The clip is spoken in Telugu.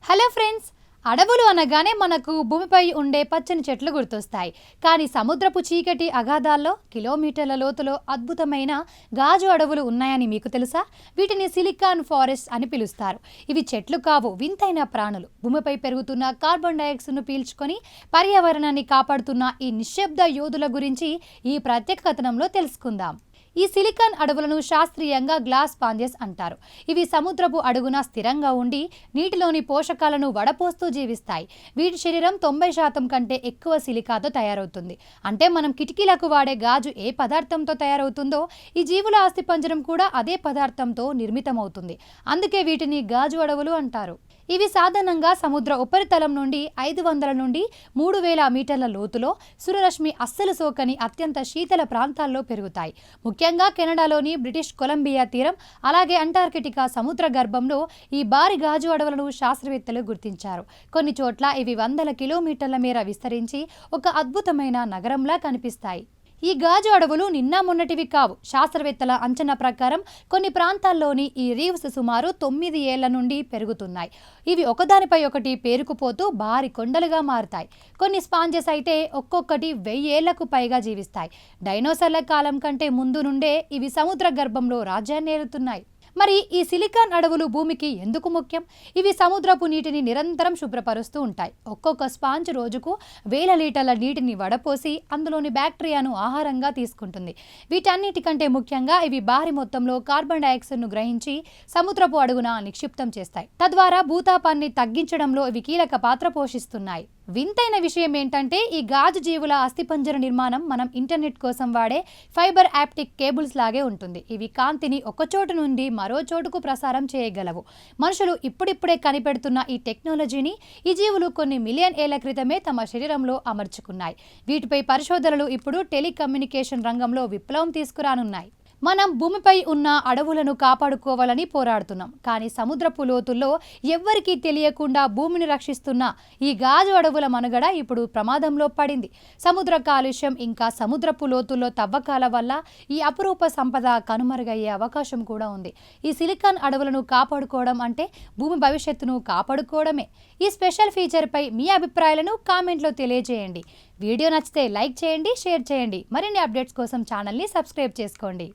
హలో ఫ్రెండ్స్, అడవులు అనగానే మనకు భూమిపై ఉండే పచ్చని చెట్లు గుర్తొస్తాయి. కానీ సముద్రపు చీకటి అగాధాల్లో కిలోమీటర్ల లోతులో అద్భుతమైన గాజు అడవులు ఉన్నాయని మీకు తెలుసా? వీటిని సిలికాన్ ఫారెస్ట్ అని పిలుస్తారు. ఇవి చెట్లు కావు, వింతైన ప్రాణులు. భూమిపై పెరుగుతున్న కార్బన్ డయాక్సైడ్ను పీల్చుకొని పర్యావరణాన్ని కాపాడుతున్న ఈ నిశ్శబ్ద యోధుల గురించి ఈ ప్రత్యేక కథనంలో తెలుసుకుందాం. ఈ సిలికాన్ అడవులను శాస్త్రీయంగా గ్లాస్ పాంజెస్ అంటారు. ఇవి సముద్రపు అడుగున స్థిరంగా ఉండి నీటిలోని పోషకాలను వడపోస్తూ జీవిస్తాయి. వీటి శరీరం 90% కంటే ఎక్కువ సిలికాతో తయారవుతుంది. అంటే మనం కిటికీలకు వాడే గాజు ఏ పదార్థంతో తయారవుతుందో ఈ జీవుల అస్థిపంజరం కూడా అదే పదార్థంతో నిర్మితమవుతుంది. అందుకే వీటిని గాజు అడవులు అంటారు. ఇవి సాధారణంగా సముద్ర ఉపరితలం నుండి 500 నుండి 3000 మీటర్ల లోతులో సూర్యరశ్మి అస్సలు సోకని అత్యంత శీతల ప్రాంతాల్లో పెరుగుతాయి. ముఖ్యంగా కెనడాలోని బ్రిటిష్ కొలంబియా తీరం, అలాగే అంటార్కిటికా సముద్ర గర్భంలో ఈ భారీ గాజు అడవులను శాస్త్రవేత్తలు గుర్తించారు. కొన్ని చోట్ల ఇవి వందల కిలోమీటర్ల మేర విస్తరించి ఒక అద్భుతమైన నగరంలా కనిపిస్తాయి. ఈ గాజు అడవులు నిన్న మొన్నటివి కావు. శాస్త్రవేత్తల అంచనా ప్రకారం కొన్ని ప్రాంతాల్లోని ఈ రీవ్స్ సుమారు 9 ఏళ్ల నుండి పెరుగుతున్నాయి. ఇవి ఒకదానిపై ఒకటి పేరుకుపోతూ భారీ కొండలుగా మారుతాయి. కొన్ని స్పాంజెస్ అయితే ఒక్కొక్కటి 1000 ఏళ్లకు పైగా జీవిస్తాయి. డైనోసార్ల కాలం కంటే ముందు నుండే ఇవి సముద్ర గర్భంలో రాజ్యాన్ని ఏలుతున్నాయి. మరి ఈ సిలికాన్ అడవులు భూమికి ఎందుకు ముఖ్యం? ఇవి సముద్రపు నీటిని నిరంతరం శుభ్రపరుస్తూ ఉంటాయి. ఒక్కొక్క స్పాంజ్ రోజుకు 1000 లీటర్ల నీటిని వడపోసి అందులోని బ్యాక్టీరియాను ఆహారంగా తీసుకుంటుంది. వీటన్నిటికంటే ముఖ్యంగా ఇవి భారీ మొత్తంలో కార్బన్ డయాక్సైడ్ను గ్రహించి సముద్రపు అడుగున నిక్షిప్తం చేస్తాయి. తద్వారా భూతాపాన్ని తగ్గించడంలో ఇవి కీలక పాత్ర పోషిస్తున్నాయి. వింతైన విషయం ఏంటంటే ఈ గాజు జీవుల అస్థిపంజర నిర్మాణం మనం ఇంటర్నెట్ కోసం వాడే ఫైబర్ ఆప్టిక్ కేబుల్స్ లాగే ఉంటుంది. ఇవి కాంతిని ఒక చోటు నుండి మరో చోటుకు ప్రసారం చేయగలవు. మనుషులు ఇప్పుడిప్పుడే కనిపెడుతున్న ఈ టెక్నాలజీని ఈ జీవులు కొన్ని మిలియన్ ఏళ్ల క్రితమే తమ శరీరంలో అమర్చుకున్నాయి. వీటిపై పరిశోధనలు ఇప్పుడు టెలికమ్యూనికేషన్ రంగంలో విప్లవం తీసుకురానున్నాయి. మనం భూమిపై ఉన్న అడవులను కాపాడుకోవాలని పోరాడుతున్నాం. కానీ సముద్రపు లోతుల్లో ఎవ్వరికీ తెలియకుండా భూమిని రక్షిస్తున్న ఈ గాజు అడవుల మనుగడ ఇప్పుడు ప్రమాదంలో పడింది. సముద్ర కాలుష్యం ఇంకా సముద్రపు లోతుల్లో తవ్వకాల వల్ల ఈ అపురూప సంపద కనుమరుగయ్యే అవకాశం కూడా ఉంది. ఈ సిలికాన్ అడవులను కాపాడుకోవడం అంటే భూమి భవిష్యత్తును కాపాడుకోవడమే. ఈ స్పెషల్ ఫీచర్పై మీ అభిప్రాయాలను కామెంట్లో తెలియజేయండి. వీడియో నచ్చితే లైక్ చేయండి, షేర్ చేయండి. మరిన్ని అప్డేట్స్ కోసం ఛానల్ని సబ్స్క్రైబ్ చేసుకోండి.